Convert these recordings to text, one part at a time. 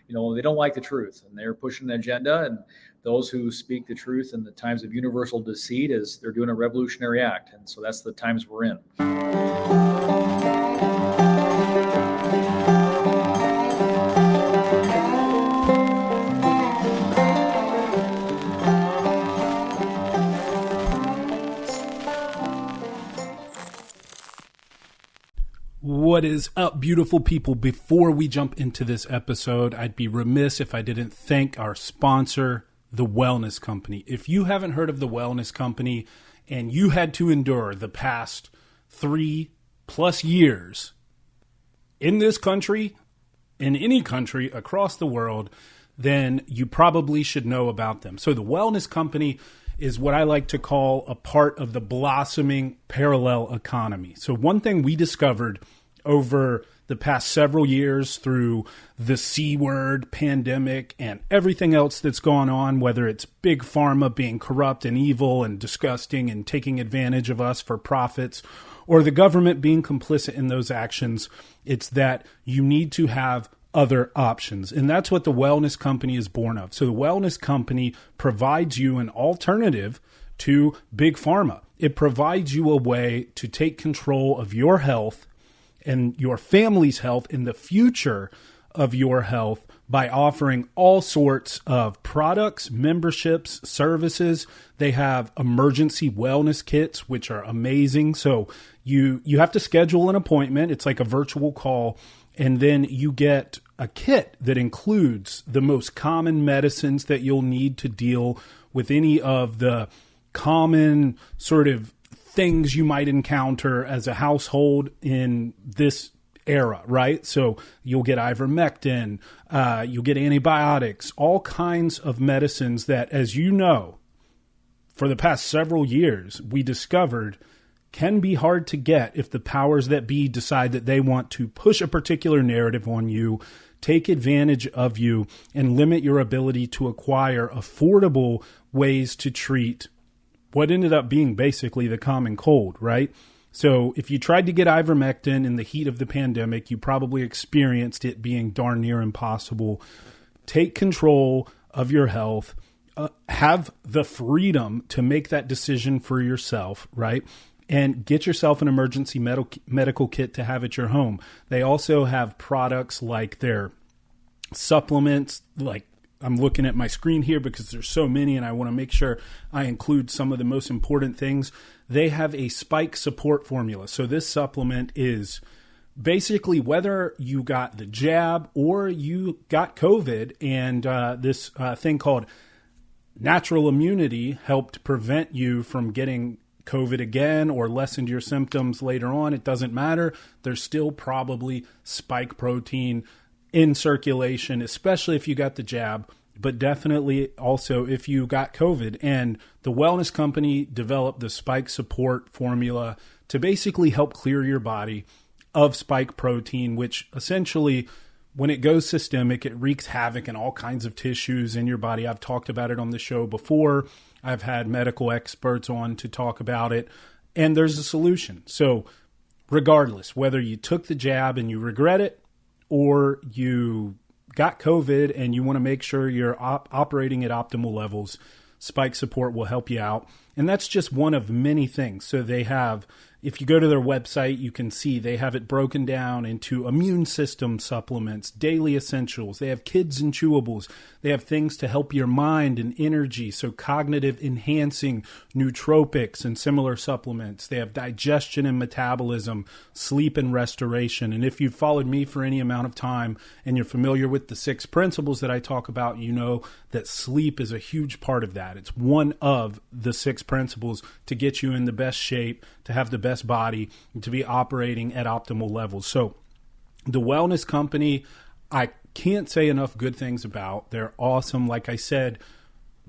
they don't like the truth, and they're pushing an agenda. And those who speak the truth in the times of universal deceit, they're doing a revolutionary act. And so that's the times we're in. What is up, beautiful people? Before we jump into this episode, I'd be remiss if I didn't thank our sponsor, The Wellness Company. If you haven't heard of The Wellness Company and you had to endure the past 3+ years in this country, in any country across the world, then you probably should know about them. So The Wellness Company is what I like to call a part of the blossoming parallel economy. So one thing we discovered over the past several years through the C word pandemic and everything else that's gone on, whether it's big pharma being corrupt and evil and disgusting and taking advantage of us for profits, or the government being complicit in those actions, it's that you need to have other options. And that's what the Wellness Company is born of. So the Wellness Company provides you an alternative to big pharma. It provides you a way to take control of your health and your family's health and the future of your health by offering all sorts of products, memberships, services. They have emergency wellness kits, which are amazing. So you have to schedule an appointment. It's like a virtual call. And then you get a kit that includes the most common medicines that you'll need to deal with any of the common sort of things you might encounter as a household in this era, right? So you'll get ivermectin, you'll get antibiotics, all kinds of medicines that, as you know, for the past several years, we discovered can be hard to get if the powers that be decide that they want to push a particular narrative on you, take advantage of you, and limit your ability to acquire affordable ways to treat what ended up being basically the common cold, right? So if you tried to get ivermectin in the heat of the pandemic, you probably experienced it being darn near impossible. Take control of your health. Have the freedom to make that decision for yourself, right? And get yourself an emergency medical kit to have at your home. They also have products like their supplements. Like, I'm looking at my screen here because there's so many and I want to make sure I include some of the most important things. They have a spike support formula. So this supplement is basically whether you got the jab or you got COVID, and this thing called natural immunity helped prevent you from getting COVID again or lessened your symptoms later on. It doesn't matter. There's still probably spike protein in circulation, especially if you got the jab, but definitely also if you got COVID. And the Wellness Company developed the spike support formula to basically help clear your body of spike protein, which essentially, when it goes systemic, it wreaks havoc in all kinds of tissues in your body. I've talked about it on the show before. I've had medical experts on to talk about it, and there's a solution. So regardless, whether you took the jab and you regret it, or you got COVID and you want to make sure you're operating at optimal levels, Spike Support will help you out. And that's just one of many things. So they have, if you go to their website, you can see they have it broken down into immune system supplements, daily essentials. They have kids and chewables. They have things to help your mind and energy, so cognitive enhancing nootropics and similar supplements. They have digestion and metabolism, sleep and restoration. And if you've followed me for any amount of time and you're familiar with the 6 principles that I talk about, you know that sleep is a huge part of that. It's one of the 6 principles to get you in the best shape, to have the best body, and to be operating at optimal levels. So the Wellness Company, I can't say enough good things about. They're awesome. Like I said,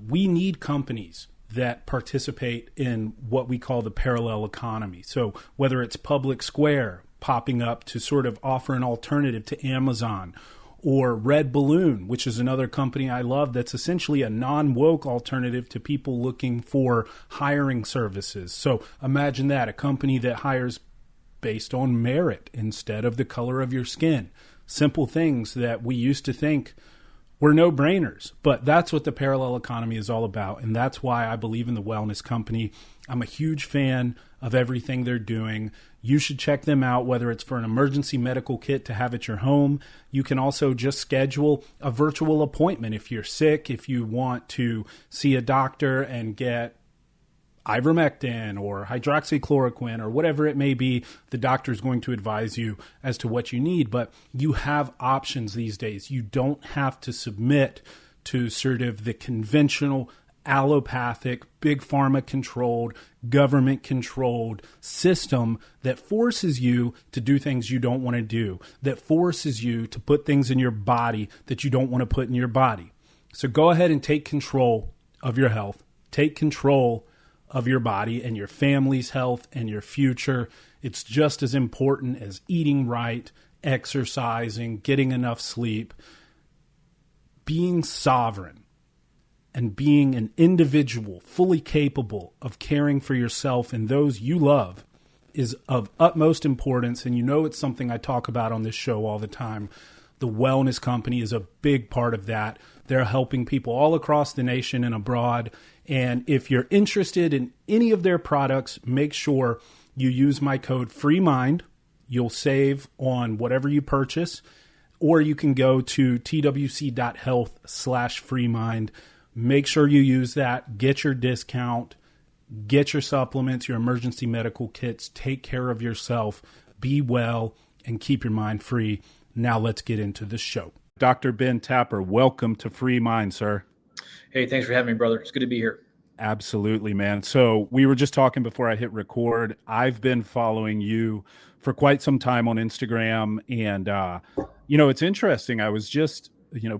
we need companies that participate in what we call the parallel economy. So whether it's Public Square popping up to sort of offer an alternative to Amazon, or Red Balloon, which is another company I love that's essentially a non-woke alternative to people looking for hiring services. So imagine that, a company that hires based on merit instead of the color of your skin. Simple things that we used to think were no-brainers. But that's what the parallel economy is all about, and that's why I believe in the Wellness Company. I'm a huge fan of everything they're doing. You should check them out, whether it's for an emergency medical kit to have at your home. You can also just schedule a virtual appointment if you're sick, if you want to see a doctor and get ivermectin or hydroxychloroquine or whatever it may be. The doctor is going to advise you as to what you need, but you have options these days. You don't have to submit to sort of the conventional allopathic, big pharma controlled, government controlled system that forces you to do things you don't want to do, that forces you to put things in your body that you don't want to put in your body. So go ahead and take control of your health, take control of your body and your family's health and your future. It's just as important as eating right, exercising, getting enough sleep. Being sovereign and being an individual fully capable of caring for yourself and those you love is of utmost importance. And you know, it's something I talk about on this show all the time. The Wellness Company is a big part of that. They're helping people all across the nation and abroad. And if you're interested in any of their products, make sure you use my code FREEMIND. You'll save on whatever you purchase, or you can go to twc.health/freemind. Make sure you use that, get your discount, get your supplements, your emergency medical kits, take care of yourself, be well, and keep your mind free. Now let's get into the show. Dr. Ben Tapper, welcome to Free Mind, sir. Hey, thanks for having me, brother. It's good to be here. Absolutely, man. So we were just talking before I hit record. I've been following you for quite some time on Instagram. And, it's interesting. I was just,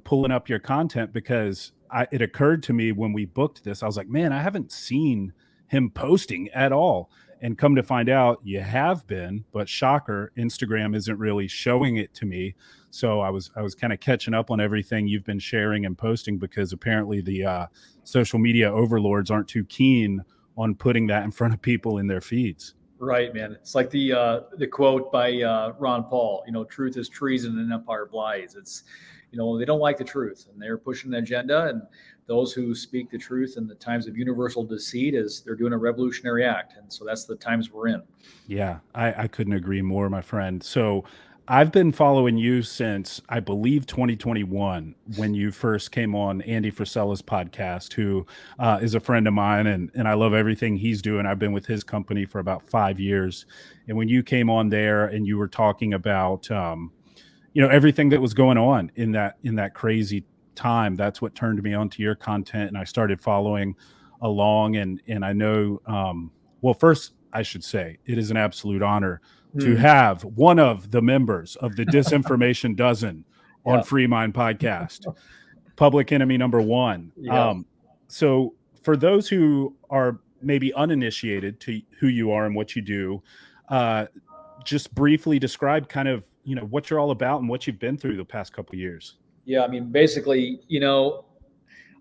pulling up your content because it occurred to me when we booked this, I was like, man, I haven't seen him posting at all. And come to find out, you have been, but shocker, Instagram isn't really showing it to me. So I was kind of catching up on everything you've been sharing and posting because apparently the social media overlords aren't too keen on putting that in front of people in their feeds. Right, man. It's like the quote by Ron Paul. Truth is treason and empire lies. It's they don't like the truth, and they're pushing an agenda. And those who speak the truth in the times of universal deceit they're doing a revolutionary act. And so that's the times we're in. Yeah, I couldn't agree more, my friend. So I've been following you since, I believe, 2021, when you first came on Andy Frisella's podcast, who is a friend of mine, and I love everything he's doing. I've been with his company for about 5 years. And when you came on there and you were talking about, everything that was going on in that crazy time, that's what turned me onto your content. And I started following along. And I know, well, first I should say it is an absolute honor to have one of the members of the Disinformation Dozen on Free Mind Podcast, public enemy number one. Yeah. So for those who are maybe uninitiated to who you are and what you do, just briefly describe kind of, what you're all about and what you've been through the past couple of years. Yeah. I mean, basically,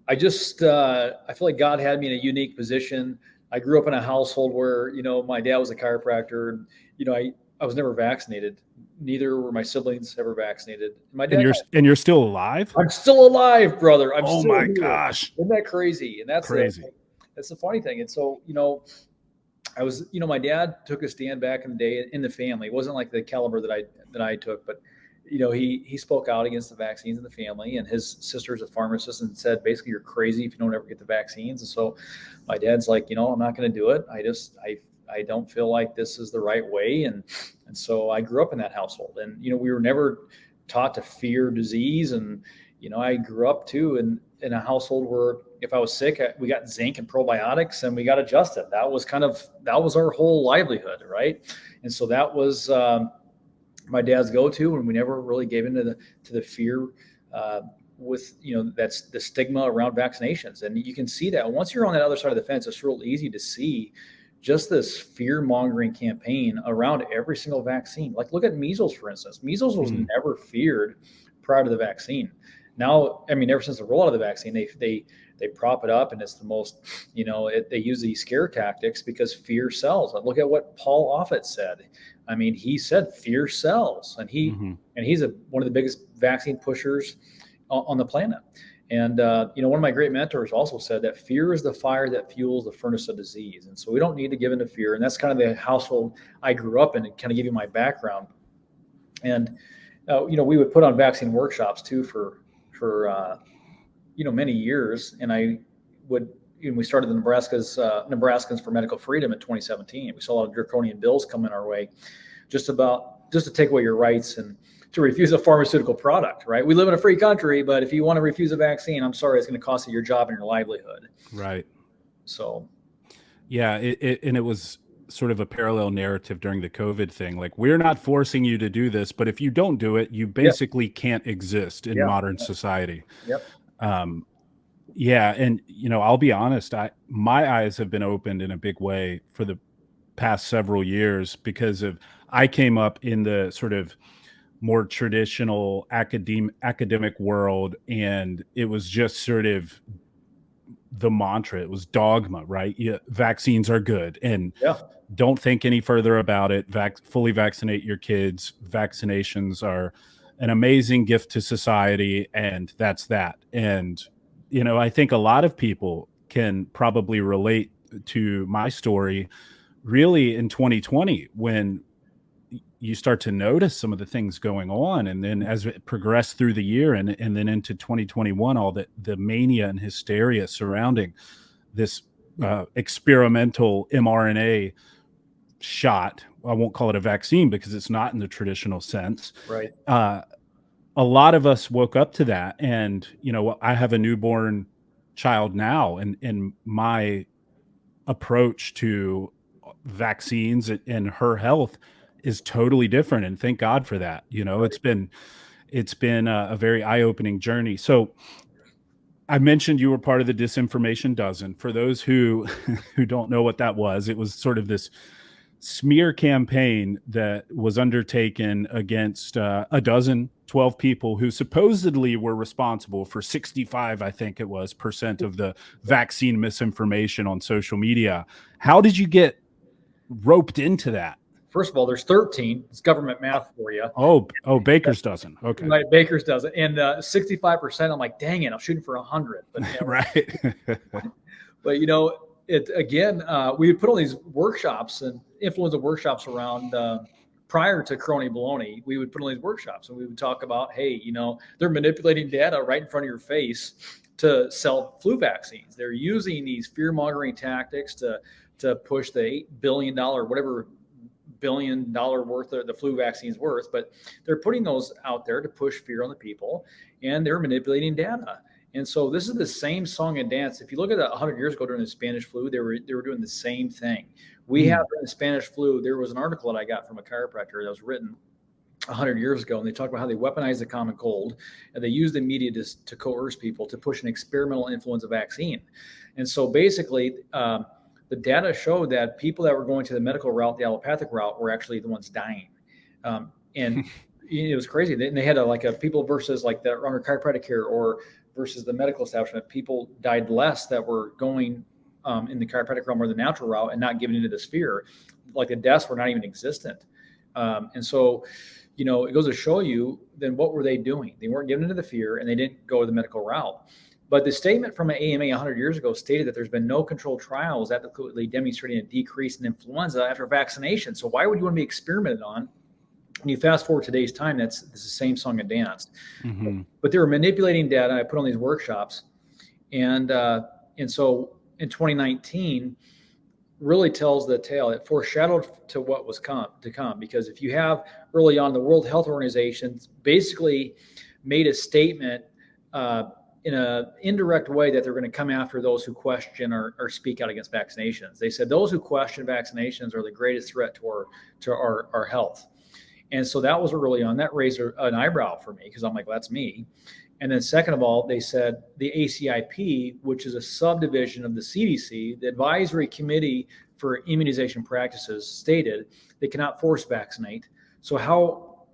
I just, I feel like God had me in a unique position. I grew up in a household where, my dad was a chiropractor and, I was never vaccinated. Neither were my siblings ever vaccinated. My dad, and you're still alive? I'm still alive, brother. I'm oh still my here. Gosh. Isn't that crazy? And that's crazy. That's the funny thing. And so, I was, my dad took a stand back in the day in the family. It wasn't like the caliber that I took, but he spoke out against the vaccines in the family, and his sister's a pharmacist and said, basically, you're crazy if you don't ever get the vaccines. And so my dad's like, I'm not going to do it. I don't feel like this is the right way. And so I grew up in that household, and, we were never taught to fear disease. And, I grew up too in a household where if I was sick, we got zinc and probiotics and we got adjusted. That was our whole livelihood. Right. And so that was, my dad's go-to, and we never really gave into the fear with, that's the stigma around vaccinations. And you can see that once you're on that other side of the fence, it's real easy to see just this fear-mongering campaign around every single vaccine. Like, look at measles, for instance. Measles was never feared prior to the vaccine. Now, I mean, ever since the rollout of the vaccine, they prop it up, and it's the most, they use these scare tactics because fear sells. Look at what Paul Offit said. I mean, he said fear sells, and he's one of the biggest vaccine pushers on the planet. And one of my great mentors also said that fear is the fire that fuels the furnace of disease. And so we don't need to give in to fear. And that's kind of the household I grew up in, and kind of give you my background. And we would put on vaccine workshops too for many years. And we started the Nebraskans for Medical Freedom in 2017. We saw a lot of draconian bills coming our way, just to take away your rights and to refuse a pharmaceutical product, right? We live in a free country, but if you want to refuse a vaccine, I'm sorry, it's going to cost you your job and your livelihood. Right. So, yeah, it was sort of a parallel narrative during the COVID thing. Like, we're not forcing you to do this, but if you don't do it, you basically can't exist in modern society. Yep. Yeah. And, I'll be honest, my eyes have been opened in a big way for the past several years because I came up in the sort of more traditional academic world, and it was just sort of the mantra. It was dogma, right? Yeah, vaccines are good, and don't think any further about it. Fully vaccinate your kids. Vaccinations are an amazing gift to society, and that's that. And I think a lot of people can probably relate to my story really in 2020, when you start to notice some of the things going on. And then as it progressed through the year and then into 2021, all the mania and hysteria surrounding this experimental mRNA shot. I won't call it a vaccine because it's not in the traditional sense. Right. A lot of us woke up to that. And, I have a newborn child now, and my approach to vaccines and her health is totally different, and thank God for that. Right. It's been a very eye-opening journey. So I mentioned you were part of the Disinformation Dozen. For those who don't know what that was, it was sort of this smear campaign that was undertaken against 12 people who supposedly were responsible for 65, I think it was, % of the vaccine misinformation on social media. How did you get roped into that? First of all, there's 13. It's government math for you. Oh, Baker's dozen. Okay. Right, Baker's dozen. And 65%, I'm like, dang it, I'm shooting for 100. But right. But we would put all these workshops and influenza workshops around prior to Crony Baloney. We would put on these workshops and we would talk about, hey, they're manipulating data right in front of your face to sell flu vaccines. They're using these fear-mongering tactics to push the $8 billion, whatever $1 billion worth of the flu vaccine is worth, but they're putting those out there to push fear on the people, and they're manipulating data. And so this is the same song and dance. If you look at 100 years ago during the Spanish flu, they were doing the same thing. We have during the Spanish flu, there was an article that I got from a chiropractor that was written 100 years ago, and they talked about how they weaponized the common cold, and they used the media to coerce people to push an experimental influenza vaccine. And so basically, the data showed that people that were going to the medical route, the allopathic route, were actually the ones dying. And it was crazy. They had a people versus like that under chiropractic care or versus the medical establishment. People died less that were going in the chiropractic realm or the natural route and not giving into this fear. Like the deaths were not even existent. And so, it goes to show you, then what were they doing? They weren't giving into the fear, and they didn't go the medical route. But the statement from an AMA 100 years ago stated that there's been no controlled trials adequately demonstrating a decrease in influenza after vaccination. So why would you want to be experimented on? When you fast forward today's time, this is the same song and dance. Mm-hmm. But they were manipulating data. I put on these workshops, and so in 2019, really tells the tale. It foreshadowed to what was to come. Because if you have early on, the World Health Organization basically made a statement in an indirect way that they're going to come after those who question or speak out against vaccinations. They said those who question vaccinations are the greatest threat to our health. And so that was early on. That raised an eyebrow for me because I'm like, well, that's me. And then second of all, they said the ACIP, which is a subdivision of the CDC, the Advisory Committee for Immunization Practices, stated they cannot force vaccinate. So how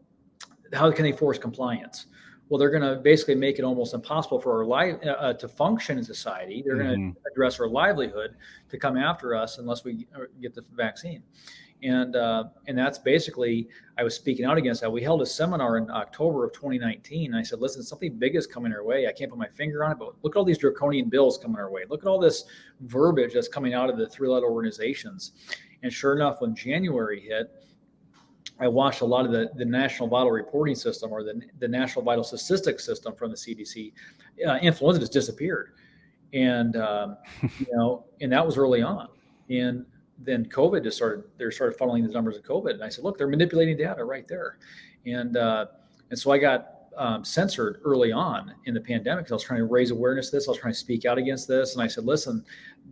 can they force compliance? Well, they're going to basically make it almost impossible for our life to function in society. They're going to address our livelihood to come after us unless we get the vaccine. And that's basically, I was speaking out against that. We held a seminar in October of 2019. And I said, listen, something big is coming our way. I can't put my finger on it, but look at all these draconian bills coming our way. Look at all this verbiage that's coming out of the three-letter organizations. And sure enough, when January hit, I watched a lot of the National Vital Reporting System, or the National Vital Statistics System from the CDC. Influenza just disappeared. And, and that was early on. And then COVID they started funneling the numbers of COVID. And I said, look, they're manipulating data right there. And so I got censored early on in the pandemic because I was trying to raise awareness of this. I was trying to speak out against this. And I said, listen,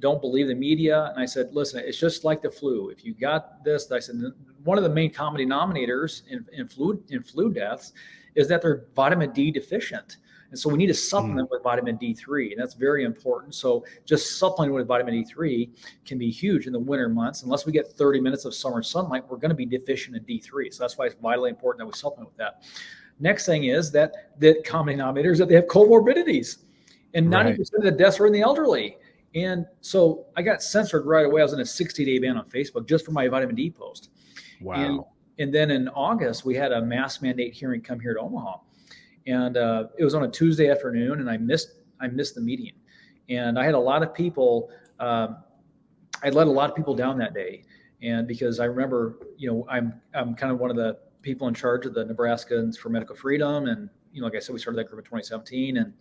don't believe the media. And I said, listen, it's just like the flu. If you got this, I said, one of the main common denominators in flu deaths is that they're vitamin D deficient. And so we need to supplement with vitamin D3, and that's very important. So just supplementing with vitamin D3 can be huge in the winter months. Unless we get 30 minutes of summer sunlight, we're going to be deficient in D3. So that's why it's vitally important that we supplement with that. Next thing is that common denominator is that they have comorbidities, and 90% of the deaths are in the elderly. And so I got censored right away. I was in a 60-day ban on Facebook just for my vitamin D post. Wow. And then in August, we had a mask mandate hearing come here to Omaha. And it was on a Tuesday afternoon, and I missed the meeting. And I had a lot of people. I let a lot of people down that day, and because I remember, I'm kind of one of the people in charge of the Nebraskans for Medical Freedom, and like I said, we started that group in 2017, and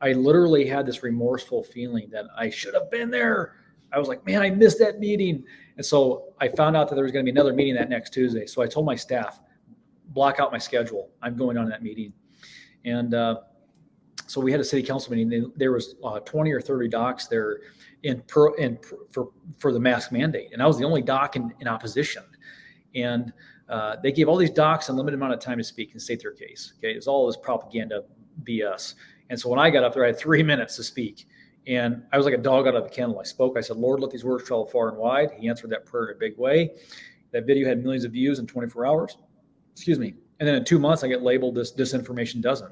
I literally had this remorseful feeling that I should have been there. I was like, man, I missed that meeting. And so I found out that there was going to be another meeting that next Tuesday. So I told my staff, block out my schedule. I'm going on that meeting. And so we had a city council meeting. There was 20 or 30 docs there for the mask mandate, and I was the only doc in opposition. And they gave all these docs a limited amount of time to speak and state their case. Okay, it's all this propaganda BS. And so when I got up there, I had 3 minutes to speak, and I was like a dog out of the kennel. I spoke. I said, "Lord, let these words travel far and wide." He answered that prayer in a big way. That video had millions of views in 24 hours. Excuse me. And then in 2 months, I get labeled this Disinformation Dozen.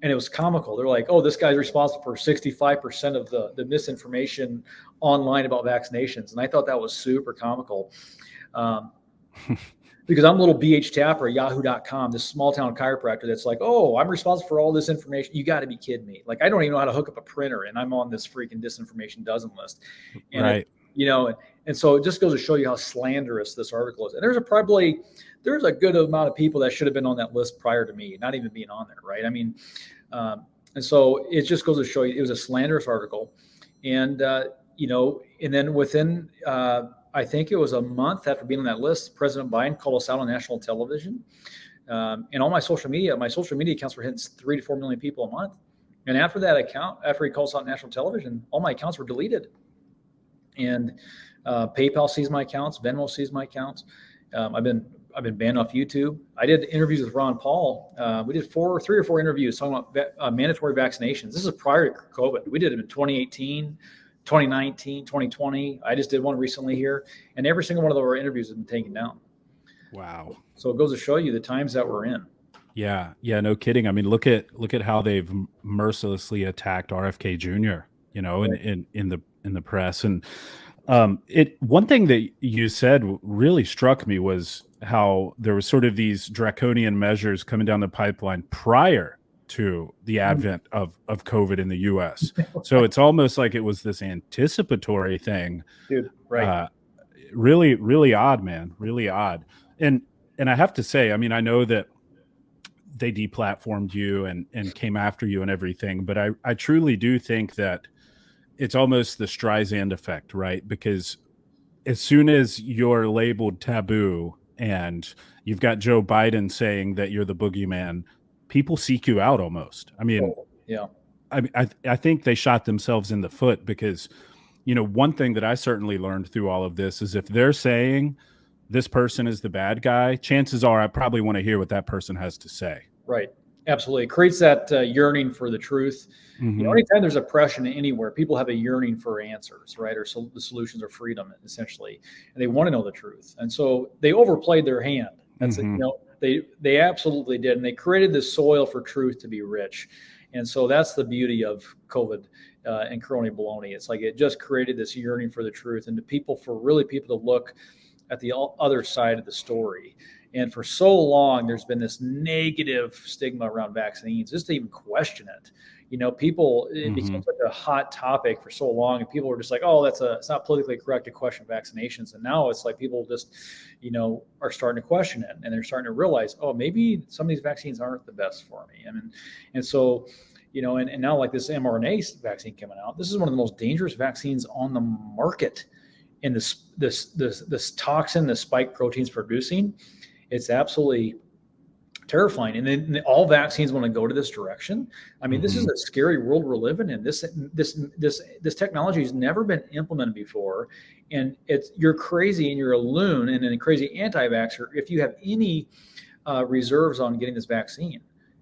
And it was comical. They're like, oh, this guy's responsible for 65% of the misinformation online about vaccinations. And I thought that was super comical. Because I'm a little BH Tapper at yahoo.com, this small town chiropractor that's like, oh, I'm responsible for all this information. You got to be kidding me. Like, I don't even know how to hook up a printer, and I'm on this freaking Disinformation Dozen list. And right. And so it just goes to show you how slanderous this article is. And there's a good amount of people that should have been on that list prior to me, not even being on there, right? I mean, and so it just goes to show you it was a slanderous article. And, and then within, I think it was a month after being on that list, President Biden called us out on national television. And all my social media accounts were hitting 3 to 4 million people a month. And after he calls out national television, all my accounts were deleted. And PayPal sees my accounts, Venmo sees my accounts. I've been banned off YouTube. I did interviews with Ron Paul. We did 3 or 4 interviews talking about mandatory vaccinations. This is prior to COVID. We did it in 2018, 2019, 2020. I just did one recently here, and every single one of our interviews has been taken down. Wow. So it goes to show you the times that we're in. Yeah, no kidding. I mean, look at how they've mercilessly attacked RFK Jr. Right. in the press. And one thing that you said really struck me was how there was sort of these draconian measures coming down the pipeline prior to the advent of COVID in the U.S. So it's almost like it was this anticipatory thing. Dude, right. Really, really odd, man. Really odd. And I have to say, I mean, I know that they deplatformed you and came after you and everything, but I truly do think that it's almost the Streisand effect, right? Because as soon as you're labeled taboo and you've got Joe Biden saying that you're the boogeyman, people seek you out almost. I mean, yeah. I think they shot themselves in the foot because, one thing that I certainly learned through all of this is if they're saying this person is the bad guy, chances are I probably want to hear what that person has to say. Right. Absolutely. It creates that yearning for the truth. Mm-hmm. Anytime there's oppression anywhere, people have a yearning for answers, right? Or the solutions or freedom, essentially. And they want to know the truth. And so they overplayed their hand. That's they absolutely did. And they created this soil for truth to be rich. And so that's the beauty of COVID and Corona baloney. It's like it just created this yearning for the truth and to people to look at the other side of the story. And for so long, there's been this negative stigma around vaccines, just to even question it. People, it became such a hot topic for so long, and people were just like, oh, it's not politically correct to question vaccinations. And now it's like people just, are starting to question it, and they're starting to realize, oh, maybe some of these vaccines aren't the best for me. And so, and now like this mRNA vaccine coming out, this is one of the most dangerous vaccines on the market. And this toxin, the spike protein's producing, it's absolutely terrifying. And then all vaccines want to go to this direction. I mean, this is a scary world we're living in. This technology has never been implemented before, and you're crazy and you're a loon and a crazy anti-vaxxer if you have any reserves on getting this vaccine.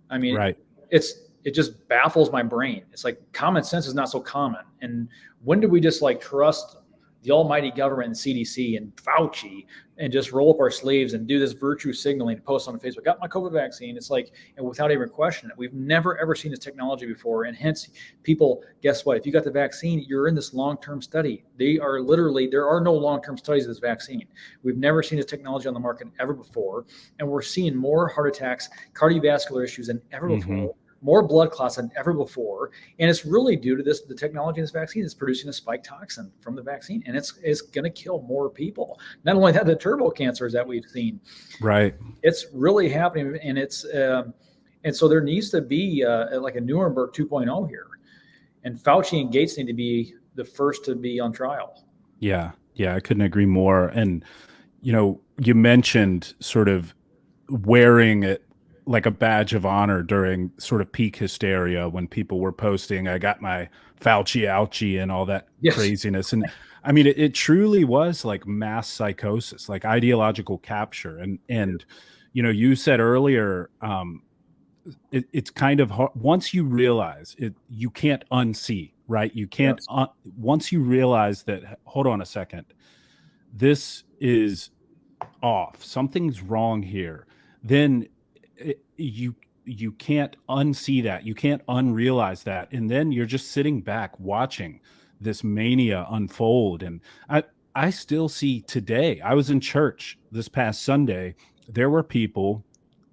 I mean, right. It just baffles my brain. It's like common sense is not so common. And when did we just like trust the almighty government and CDC and Fauci and just roll up our sleeves and do this virtue signaling, post on Facebook, got my COVID vaccine. It's like, and without even questioning it, we've never, ever seen this technology before. And hence people, guess what? If you got the vaccine, you're in this long-term study. There are no long-term studies of this vaccine. We've never seen this technology on the market ever before. And we're seeing more heart attacks, cardiovascular issues than ever before. More blood clots than ever before. And it's really due to the technology in this vaccine is producing a spike toxin from the vaccine. And it's going to kill more people. Not only that, the turbo cancers that we've seen. Right. It's really happening. And and so there needs to be like a Nuremberg 2.0 here. And Fauci and Gates need to be the first to be on trial. Yeah. I couldn't agree more. And, you mentioned sort of wearing it like a badge of honor during sort of peak hysteria when people were posting, I got my Fauci ouchie and all that craziness. And I mean, it truly was like mass psychosis, like ideological capture. And you said earlier, it's kind of hard. Once you realize it, you can't unsee, right? You can't, once you realize that, hold on a second, this is off, something's wrong here, then you can't unsee that, you can't unrealize that, and then you're just sitting back watching this mania unfold. And I still see today, I was in church this past Sunday, there were people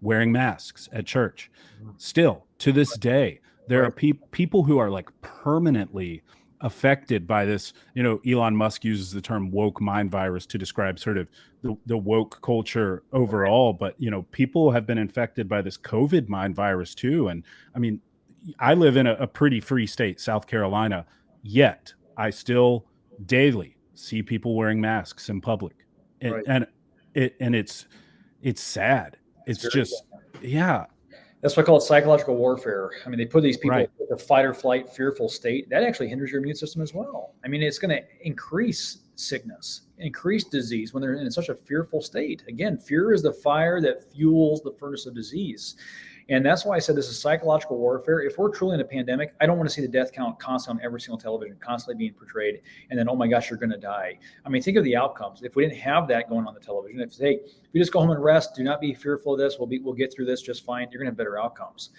wearing masks at church. Still to this day, there are people who are like permanently affected by this. Elon Musk uses the term woke mind virus to describe sort of the woke culture overall, but people have been infected by this COVID mind virus too. And I mean, I live in a pretty free state, South Carolina, yet I still daily see people wearing masks in public. And it's sad. It's just sad. That's what I call it psychological warfare. I mean, they put these people in a fight or flight, fearful state. That actually hinders your immune system as well. I mean, it's going to increase sickness, increase disease when they're in such a fearful state. Again, fear is the fire that fuels the furnace of disease. And that's why I said this is psychological warfare. If we're truly in a pandemic, I don't want to see the death count constantly on every single television, constantly being portrayed. And then, oh my gosh, you're going to die. I mean, think of the outcomes. If we didn't have that going on the television, if we just go home and rest, do not be fearful of this. We'll get through this just fine. You're going to have better outcomes.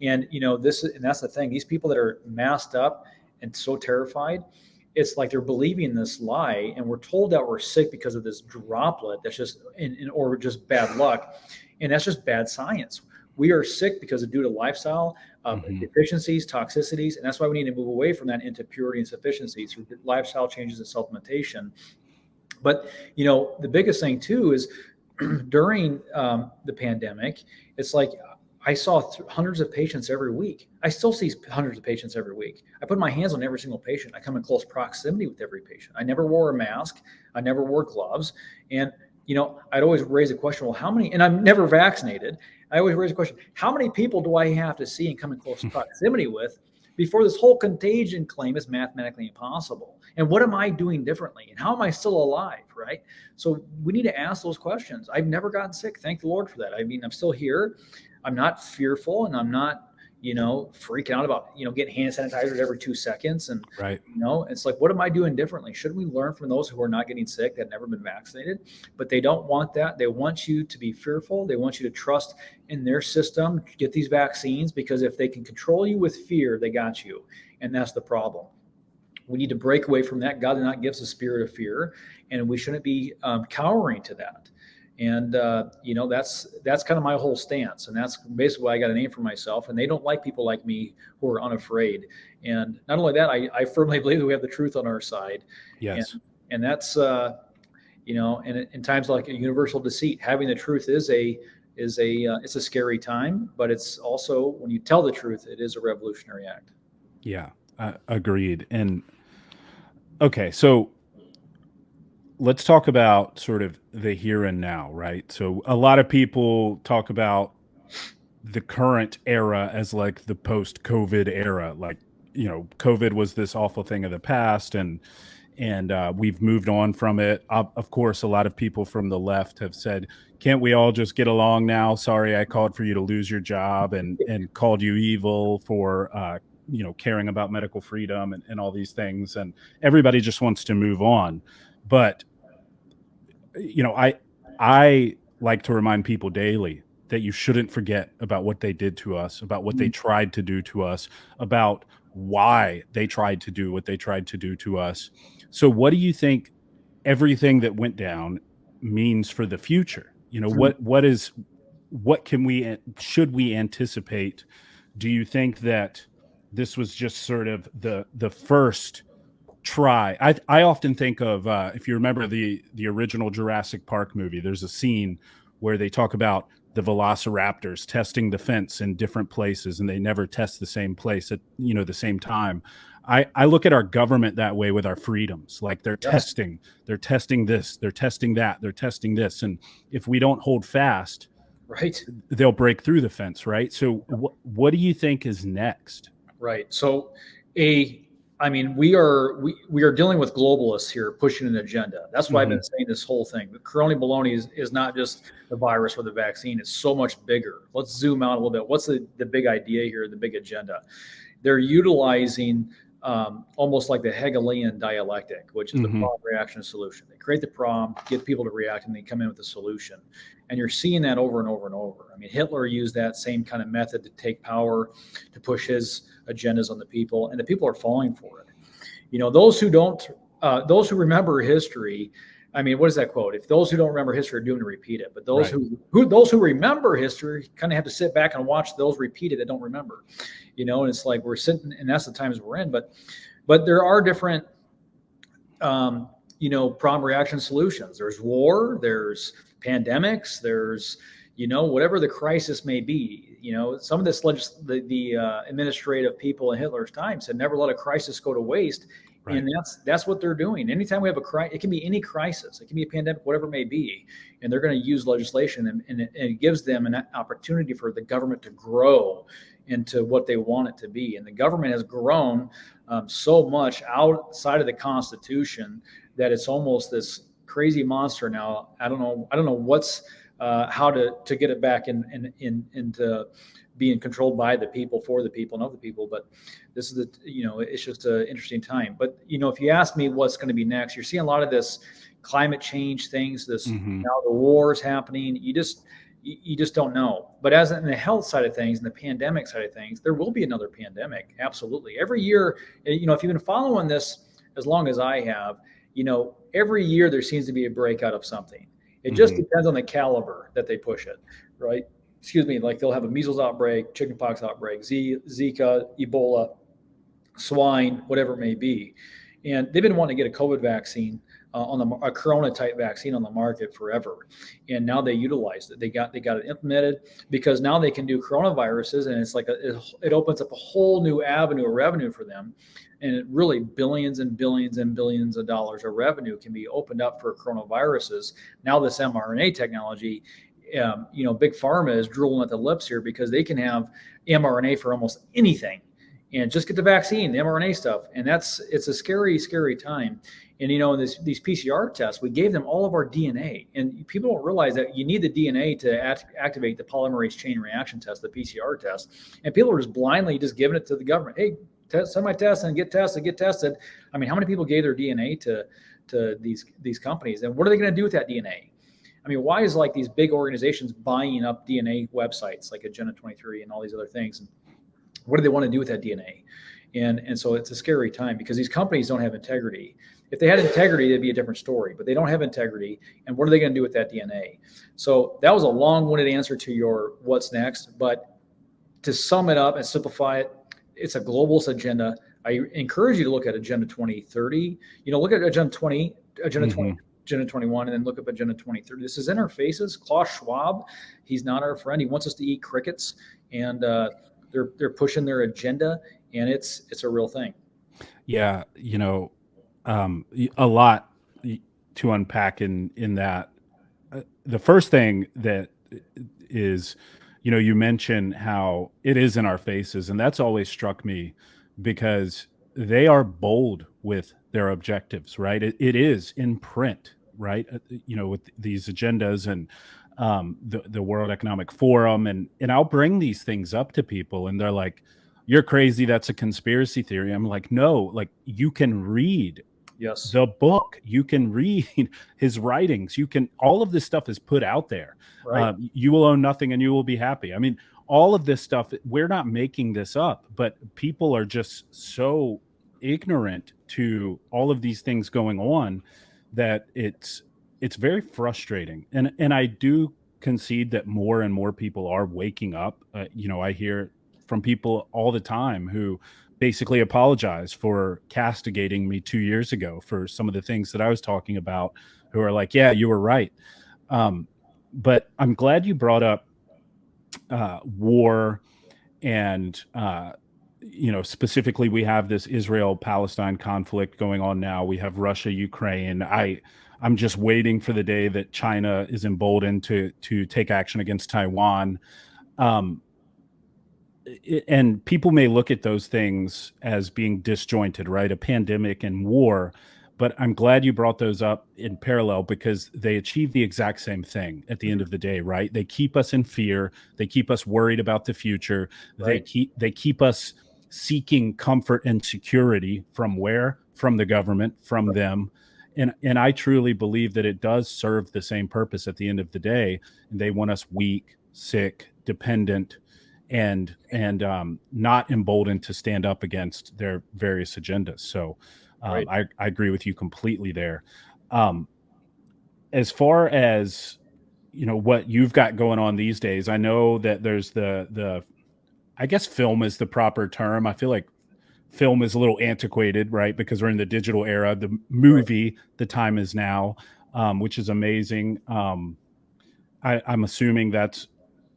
And that's the thing. These people that are masked up and so terrified, it's like they're believing this lie, and we're told that we're sick because of this droplet that's just or just bad luck, and that's just bad science. We are sick because of due to lifestyle deficiencies, toxicities, and that's why we need to move away from that into purity and sufficiency through lifestyle changes and supplementation. But the biggest thing too is during the pandemic, it's like I saw hundreds of patients every week. I still see hundreds of patients every week. I put my hands on every single patient. I come in close proximity with every patient. I never wore a mask. I never wore gloves. And I'd always raise the question, well, how many, and I'm never vaccinated. I always raise the question, how many people do I have to see and come in close proximity with before this whole contagion claim is mathematically impossible? And what am I doing differently? And how am I still alive, right? So we need to ask those questions. I've never gotten sick. Thank the Lord for that. I mean, I'm still here. I'm not fearful, and I'm not, freaking out about, getting hand sanitizers every 2 seconds. And, it's like, what am I doing differently? Shouldn't we learn from those who are not getting sick, that have never been vaccinated? But they don't want that. They want you to be fearful. They want you to trust in their system, get these vaccines, because if they can control you with fear, they got you. And that's the problem. We need to break away from that. God did not give us a spirit of fear, and we shouldn't be cowering to that. And that's kind of my whole stance, and that's basically why I got a name for myself. And they don't like people like me who are unafraid. And not only that, I firmly believe that we have the truth on our side. Yes. And that's and in times like a universal deceit, having the truth is it's a scary time, but it's also, when you tell the truth, it is a revolutionary act. Yeah, agreed. And okay, so let's talk about sort of the here and now, right? So a lot of people talk about the current era as like the post-COVID era, like, COVID was this awful thing of the past, and we've moved on from it. Of course, a lot of people from the left have said, "Can't we all just get along now? Sorry, I called for you to lose your job and called you evil for caring about medical freedom and all these things." And everybody just wants to move on. But I like to remind people daily that you shouldn't forget about what they did to us, about what they tried to do to us, about why they tried to do what they tried to do to us. So what do you think everything that went down means for the future? Should we anticipate? Do you think that this was just sort of the first try? I often think of, if you remember the original Jurassic Park movie, there's a scene where they talk about the velociraptors testing the fence in different places, and they never test the same place at the same time. I look at our government that way with our freedoms. Like they're Yes. testing this, they're testing that, they're testing this, and if we don't hold fast, Right. they'll break through the fence, right? So what do you think is next? Right. So, we are dealing with globalists here pushing an agenda. That's why I've been saying this whole thing. The corona baloney is not just the virus or the vaccine. It's so much bigger. Let's zoom out a little bit. What's the big idea here, the big agenda? They're utilizing almost like the Hegelian dialectic, which is the problem, reaction, solution. They create the problem, get people to react, and they come in with a solution. And you're seeing that over and over and over. I mean, Hitler used that same kind of method to take power, to push his agendas on the people, and the people are falling for it. Those who remember history, I mean, what is that quote? If those who don't remember history are doomed to repeat it, but those those who remember history kind of have to sit back and watch those repeat it that don't remember. And it's like we're sitting, and that's the times we're in. But there are different, problem, reaction, solutions. There's war, there's pandemics, there's whatever the crisis may be. Some of this the administrative people in Hitler's time said never let a crisis go to waste. Right. And that's what they're doing. Anytime we have a crisis, it can be any crisis, it can be a pandemic, whatever it may be, and they're going to use legislation, and it gives them an opportunity for the government to grow into what they want it to be. And the government has grown so much outside of the Constitution that it's almost this crazy monster now. I don't know what's how to get it back into being controlled by the people, for the people, and of the people. But this is it's just an interesting time. But if you ask me what's going to be next, you're seeing a lot of this climate change things. This now the war is happening. You just don't know. But as in the health side of things and the pandemic side of things, there will be another pandemic. Absolutely. Every year, if you've been following this as long as I have, every year there seems to be a breakout of something. It just depends on the caliber that they push it, right? Like they'll have a measles outbreak, chickenpox outbreak, Zika, Ebola, swine, whatever it may be. And they've been wanting to get a COVID vaccine, a Corona type vaccine on the market forever. And now they utilized it. They got it implemented because now they can do coronaviruses, and it's like it opens up a whole new avenue of revenue for them. And it really billions and billions and billions of dollars of revenue can be opened up for coronaviruses. Now this mRNA technology, big pharma is drooling at the lips here because they can have mRNA for almost anything, and just get the vaccine, the mRNA stuff. And it's a scary, scary time. And these PCR tests, we gave them all of our DNA, and people don't realize that you need the DNA to activate the polymerase chain reaction test, the PCR test. And people are just blindly just giving it to the government. Hey, send my test and get tested. I mean, how many people gave their DNA to these companies, and what are they going to do with that DNA? I mean, why is like these big organizations buying up DNA websites like Agenda 23 and all these other things? And what do they want to do with that DNA? And so it's a scary time because these companies don't have integrity. If they had integrity, it'd be a different story, but they don't have integrity. And what are they going to do with that DNA? So that was a long-winded answer to your what's next. But to sum it up and simplify it, it's a globalist agenda. I encourage you to look at Agenda 2030. Look at Agenda 20, Agenda 20, Agenda 21, and then look up Agenda 2030. This is in our faces. Klaus Schwab, he's not our friend. He wants us to eat crickets, and they're pushing their agenda, and it's a real thing. Yeah, a lot to unpack in that. The first thing that is, you mentioned how it is in our faces, and that's always struck me because they are bold with their objectives, right? It is in print, right? With these agendas and the World Economic Forum, and I'll bring these things up to people, and they're like, "You're crazy. That's a conspiracy theory." I'm like, "No, like you can read Yes. the book, you can read his writings, all of this stuff is put out there. Right. You will own nothing and you will be happy." I mean, all of this stuff, we're not making this up, but people are just so ignorant to all of these things going on that it's very frustrating. And I do concede that more and more people are waking up. I hear from people all the time who basically apologize for castigating me 2 years ago for some of the things that I was talking about, who are like, "Yeah, you were right." But I'm glad you brought up war, and specifically we have this Israel-Palestine conflict going on now. We have Russia, Ukraine. I'm just waiting for the day that China is emboldened to take action against Taiwan. And people may look at those things as being disjointed, right? A pandemic and war. But I'm glad you brought those up in parallel because they achieve the exact same thing at the end of the day, right? They keep us in fear. They keep us worried about the future. Right. They keep us seeking comfort and security from where? From the government, from them. And I truly believe that it does serve the same purpose at the end of the day. And they want us weak, sick, dependent, and not emboldened to stand up against their various agendas. So Right. I agree with you completely there. As far as what you've got going on these days, I know that there's the I guess film is the proper term. I feel like film is a little antiquated, right? Because we're in the digital era. The movie, The Time Is Now, which is amazing. I'm assuming that's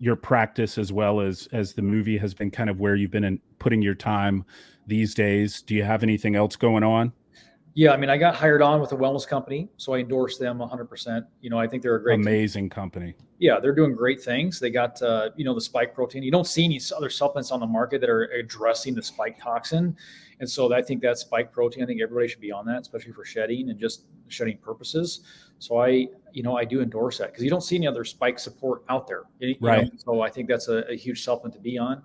your practice as well as the movie has been kind of where you've been putting your time these days. Do you have anything else going on? Yeah, I mean, I got hired on with a wellness company, so I endorse them 100%. I think they're a great Amazing company. Yeah, they're doing great things. They got, the spike protein. You don't see any other supplements on the market that are addressing the spike toxin. And so I think that spike protein, I think everybody should be on that, especially for shedding and just shedding purposes. So I do endorse that because you don't see any other spike support out there. Right. So I think that's a huge supplement to be on.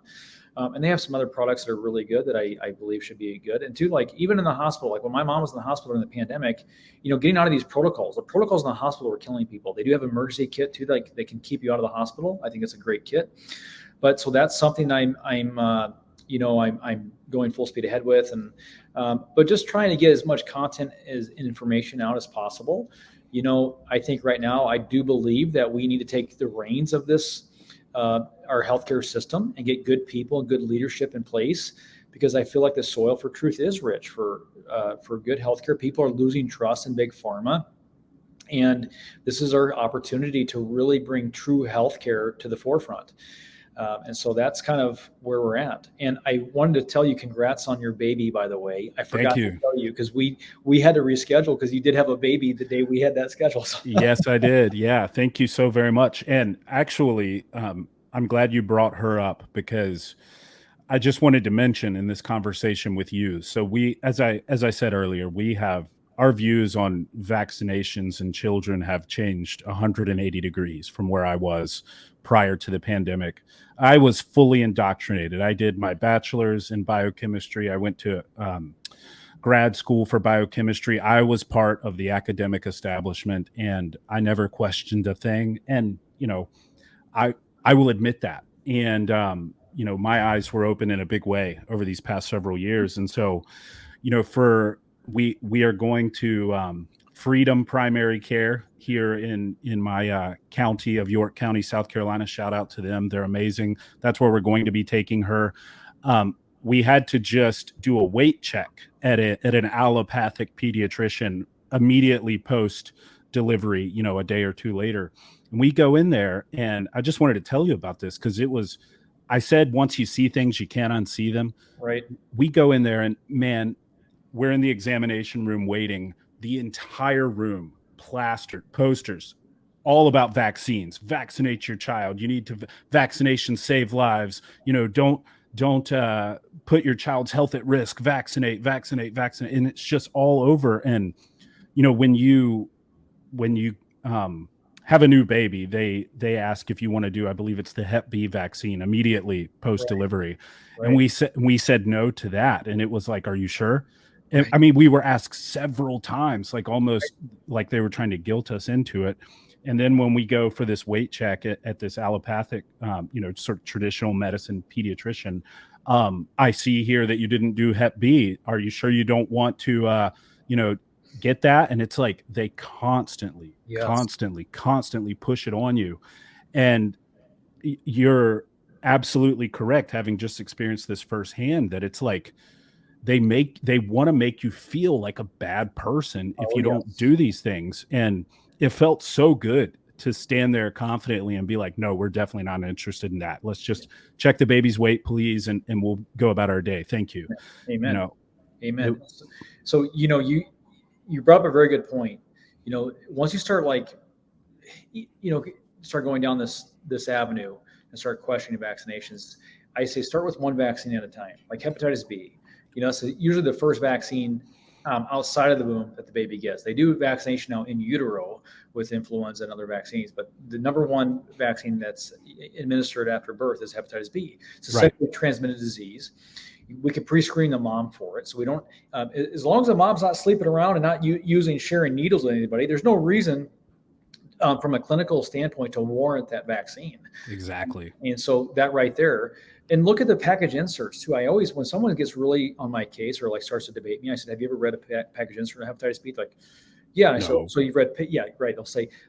And they have some other products that are really good that I believe should be good. And two, like even in the hospital, like when my mom was in the hospital during the pandemic, getting out of these protocols, the protocols in the hospital were killing people. They do have an emergency kit too, like they can keep you out of the hospital. I think it's a great kit. But so that's something I'm going full speed ahead with, and but just trying to get as much content as information out as possible. I think right now I do believe that we need to take the reins of this. Our healthcare system and get good people and good leadership in place, because I feel like the soil for truth is rich for good healthcare. People are losing trust in big pharma, and this is our opportunity to really bring true healthcare to the forefront. And so that's kind of where we're at. And I wanted to tell you, congrats on your baby, by the way. I forgot to tell you because we had to reschedule because you did have a baby the day we had that schedule. Yes, I did. Yeah. Thank you so very much. And actually, I'm glad you brought her up because I just wanted to mention in this conversation with you. So as I said earlier, we have our views on vaccinations in children have changed 180 degrees from where I was prior to the pandemic. I was fully indoctrinated. I did my bachelor's in biochemistry. I went to grad school for biochemistry. I was part of the academic establishment, and I never questioned a thing. And I will admit that. And my eyes were open in a big way over these past several years. And so, for we are going to Freedom Primary Care here in my county of York County, South Carolina. Shout out to them; they're amazing. That's where we're going to be taking her. We had to just do a weight check at an allopathic pediatrician immediately post delivery, a day or two later. And we go in there, and I just wanted to tell you about this because I said, once you see things, you can't unsee them. Right. We go in there, and man, we're in the examination room waiting. The entire room plastered posters all about vaccines. Vaccinate your child. You need to vaccinations save lives. Don't put your child's health at risk. Vaccinate, vaccinate, vaccinate. And it's just all over. And when you have a new baby, they ask if you want to do, I believe it's the Hep B vaccine immediately post delivery. Right. And we said no to that. And it was like, are you sure? And, Right. I mean, we were asked several times, like almost like they were trying to guilt us into it. And then when we go for this weight check at this allopathic, sort of traditional medicine pediatrician, I see here that you didn't do Hep B. Are you sure you don't want to, get that? And it's like they constantly Yes. push it on you. And you're absolutely correct, having just experienced this firsthand, that it's like they want to make you feel like a bad person if Oh, you don't yes. do these things. And it felt so good to stand there confidently and be like, no, we're definitely not interested in that. Let's just check the baby's weight, please, and we'll go about our day. Thank you. Amen. It, Amen. So, you brought up a very good point. Once you start start going down this avenue and start questioning vaccinations, I say start with one vaccine at a time, like hepatitis B. So usually the first vaccine outside of the womb that the baby gets. They do vaccination now in utero with influenza and other vaccines, but the number one vaccine that's administered after birth is hepatitis B. It's a sexually transmitted disease. We can pre-screen the mom for it, so we don't. As long as the mom's not sleeping around and not sharing needles with anybody, there's no reason from a clinical standpoint to warrant that vaccine. Exactly. And so that right there, and look at the package inserts too. I always, when someone gets really on my case or like starts to debate me, I said, "Have you ever read a package insert of hepatitis B?" Like, yeah. No. So you've read, yeah, right.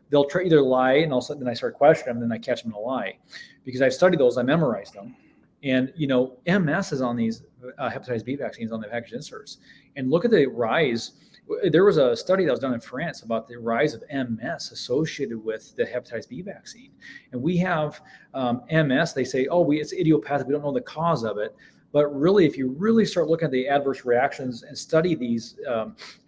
They'll try either lie, and also then I start questioning them, and then I catch them in a lie, because I've studied those, I memorized them, and MS is on these hepatitis B vaccines on the package inserts, and look at the rise. There was a study that was done in France about the rise of MS associated with the hepatitis B vaccine. And we have MS, they say, it's idiopathic, we don't know the cause of it. But really, if you really start looking at the adverse reactions and study these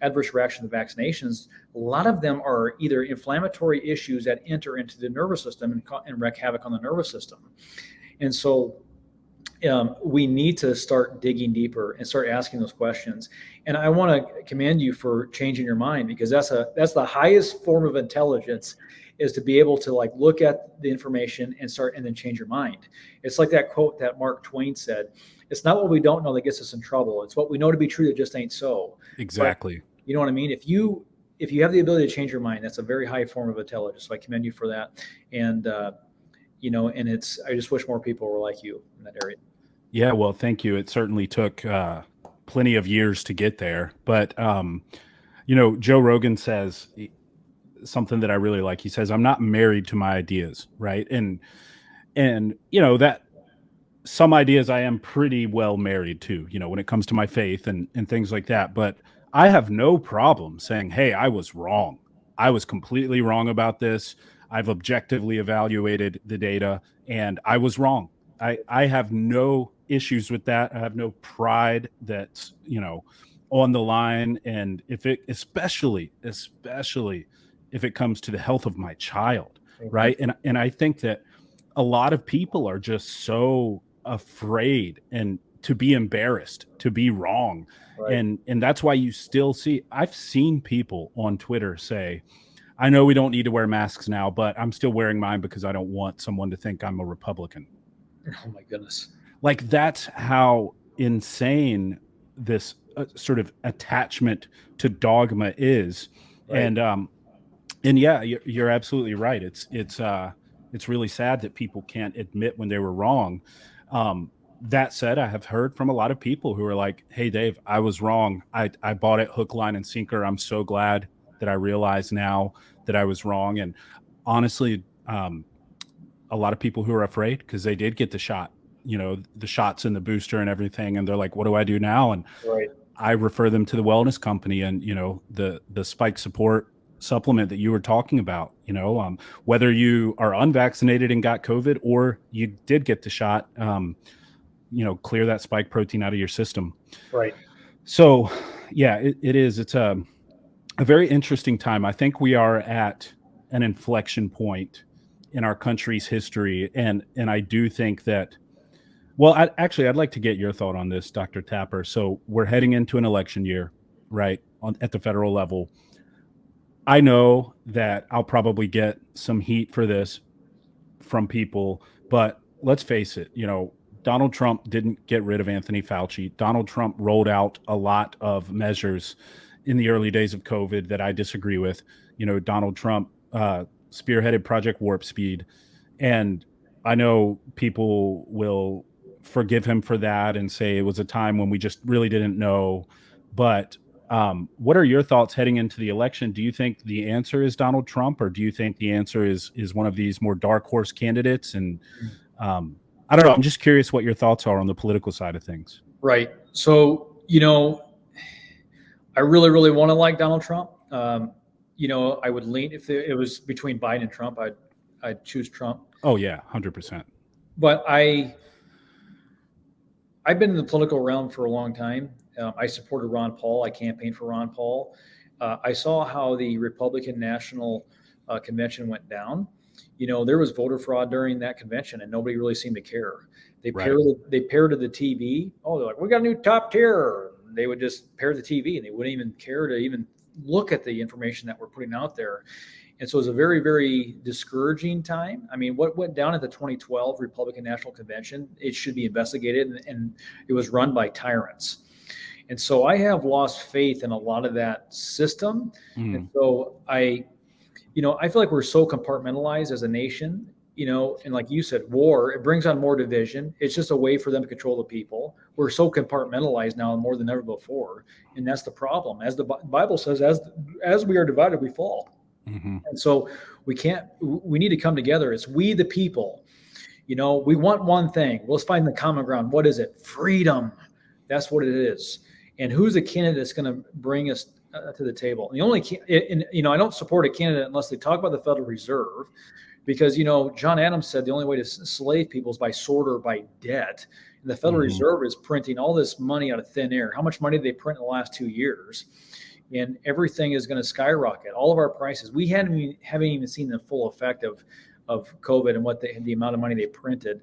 adverse reactions of vaccinations, a lot of them are either inflammatory issues that enter into the nervous system and wreak havoc on the nervous system. And so we need to start digging deeper and start asking those questions. And I want to commend you for changing your mind, because that's the highest form of intelligence, is to be able to look at the information and then change your mind. It's like that quote that Mark Twain said, "It's not what we don't know that gets us in trouble. It's what we know to be true that just ain't so." Exactly. But, you know what I mean? If you have the ability to change your mind, that's a very high form of intelligence. So I commend you for that. And and I just wish more people were like you in that area. Yeah, well, thank you. It certainly took plenty of years to get there. But, Joe Rogan says something that I really like. He says, "I'm not married to my ideas," right? And that some ideas I am pretty well married to, when it comes to my faith and things like that. But I have no problem saying, hey, I was wrong. I was completely wrong about this. I've objectively evaluated the data and I was wrong. I have no issues with that. I have no pride that's, on the line. And especially if it comes to the health of my child, right? And I think that a lot of people are just so afraid and to be embarrassed, to be wrong. Right. And that's why you still see, I've seen people on Twitter say, I know we don't need to wear masks now, but I'm still wearing mine because I don't want someone to think I'm a Republican. Oh my goodness. Like, that's how insane this sort of attachment to dogma is. Right. And yeah, you're absolutely right. It's really sad that people can't admit when they were wrong. That said, I have heard from a lot of people who are like, hey, Dave, I was wrong. I bought it hook, line, and sinker. I'm so glad that I realize now that I was wrong. And honestly, a lot of people who are afraid because they did get the shot, the shots and the booster and everything. And they're like, what do I do now? And Right. I refer them to the wellness company and, the spike support supplement that you were talking about, whether you are unvaccinated and got COVID or you did get the shot, clear that spike protein out of your system. Right. So yeah, it is. It's a very interesting time. I think we are at an inflection point in our country's history. And I do think that, well, I'd like to get your thought on this, Dr. Tapper. So we're heading into an election year, right? At the federal level. I know that I'll probably get some heat for this from people, but let's face it, Donald Trump didn't get rid of Anthony Fauci. Donald Trump rolled out a lot of measures in the early days of COVID that I disagree with. Donald Trump spearheaded Project Warp Speed. And I know people will forgive him for that and say it was a time when we just really didn't know. But what are your thoughts heading into the election? Do you think the answer is Donald Trump, or do you think the answer is one of these more dark horse candidates? And I don't know. I'm just curious what your thoughts are on the political side of things. Right. So, I really, really want to like Donald Trump. I would lean if it was between Biden and Trump, I'd choose Trump. Oh yeah, 100%. But I've been in the political realm for a long time. I supported Ron Paul. I campaigned for Ron Paul. I saw how the Republican National Convention went down. There was voter fraud during that convention, and nobody really seemed to care. They parroted the TV. Oh, they're like, we got a new top tier. They would just parrot the TV, and they wouldn't even care to even look at the information that we're putting out there. And so it was a very, very discouraging time. I mean, what went down at the 2012 Republican National Convention, it should be investigated, and it was run by tyrants. And so I have lost faith in a lot of that system. And so I feel like we're so compartmentalized as a nation, and like you said, war, it brings on more division. It's just a way for them to control the people. We're so compartmentalized now more than ever before. And that's the problem. As the Bible says, as we are divided, we fall. Mm-hmm. And so we need to come together. It's we, the people, we want one thing. Let's find the common ground. What is it? Freedom. That's what it is. And who's the candidate that's going to bring us to the table? And the only, I don't support a candidate unless they talk about the Federal Reserve, because, John Adams said the only way to slave people is by sword or by debt. And the Federal Reserve is printing all this money out of thin air. How much money did they print in the last 2 years? And everything is going to skyrocket. All of our prices. We haven't even seen the full effect of COVID and what the amount of money they printed.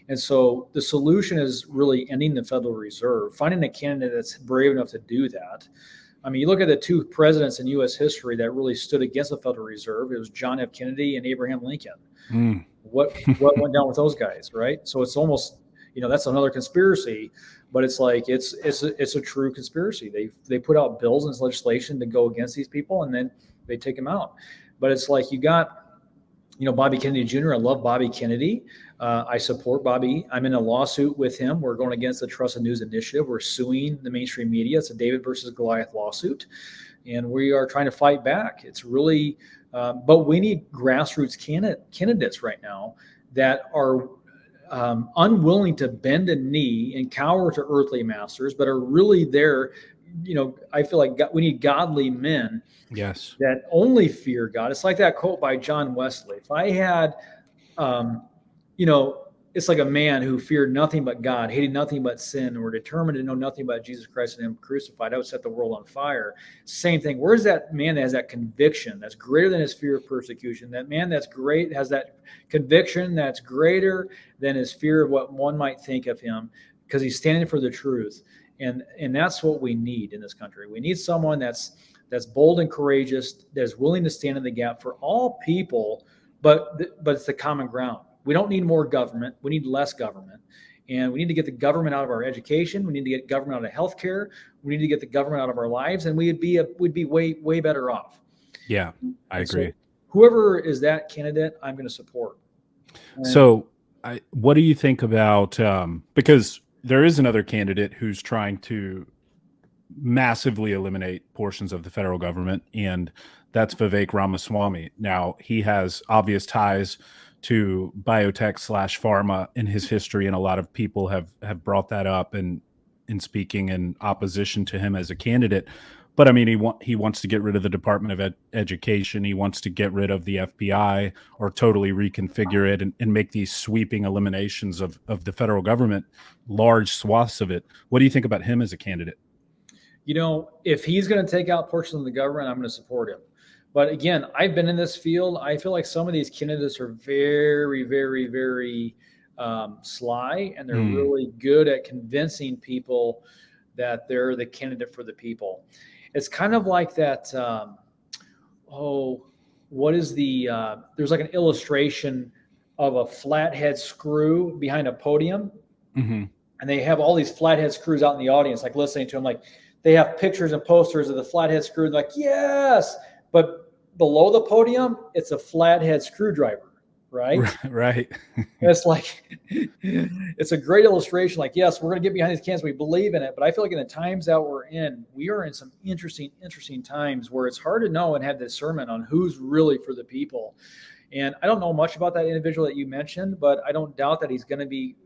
And so the solution is really ending the Federal Reserve, finding a candidate that's brave enough to do that. I mean, you look at the two presidents in U.S. history that really stood against the Federal Reserve. It was John F. Kennedy and Abraham Lincoln. What went down with those guys, right? So it's almost, that's another conspiracy, but it's like it's a true conspiracy. They put out bills and legislation to go against these people, and then they take them out. But it's like you got, Bobby Kennedy Jr. I love Bobby Kennedy. I support Bobby. I'm in a lawsuit with him. We're going against the Trusted News Initiative. We're suing the mainstream media. It's a David versus Goliath lawsuit, and we are trying to fight back. It's really, but we need grassroots candidates right now that are unwilling to bend a knee and cower to earthly masters, but are really there. I feel like we need godly men. Yes. That only fear God. It's like that quote by John Wesley. If I had, it's like a man who feared nothing but God, hated nothing but sin, and were determined to know nothing but Jesus Christ and Him crucified, I would set the world on fire. Same thing. Where's that man that has that conviction that's greater than his fear of persecution? That man that's great has that conviction that's greater than his fear of what one might think of him, because he's standing for the truth. And that's what we need in this country. We need someone that's bold and courageous, that's willing to stand in the gap for all people, but it's the common ground. We don't need more government. We need less government. And we need to get the government out of our education. We need to get government out of healthcare. We need to get the government out of our lives, and we'd be way, way better off. Yeah, I agree. So whoever is that candidate, I'm going to support. So what do you think about, because there is another candidate who's trying to massively eliminate portions of the federal government, and that's Vivek Ramaswamy. Now, he has obvious ties to biotech slash pharma in his history, and a lot of people have brought that up and in speaking in opposition to him as a candidate. But I mean, he wants to get rid of the Department of Education. He wants to get rid of the FBI or totally reconfigure it and make these sweeping eliminations of the federal government, large swaths of it. What do you think about him as a candidate? If he's going to take out portions of the government, I'm going to support him. But again, I've been in this field. I feel like some of these candidates are very, very, very sly, and they're really good at convincing people that they're the candidate for the people. It's kind of like that. What is there's like an illustration of a flathead screw behind a podium. Mm-hmm. And they have all these flathead screws out in the audience, like listening to them. Like they have pictures and posters of the flathead screw. Like, yes, but below the podium, it's a flathead screwdriver, right? Right. It's like, it's a great illustration. Like, yes, we're going to get behind these cans. We believe in it. But I feel like in the times that we're in, we are in some interesting times where it's hard to know and have discernment on who's really for the people. And I don't know much about that individual that you mentioned, but I don't doubt that he's going to be,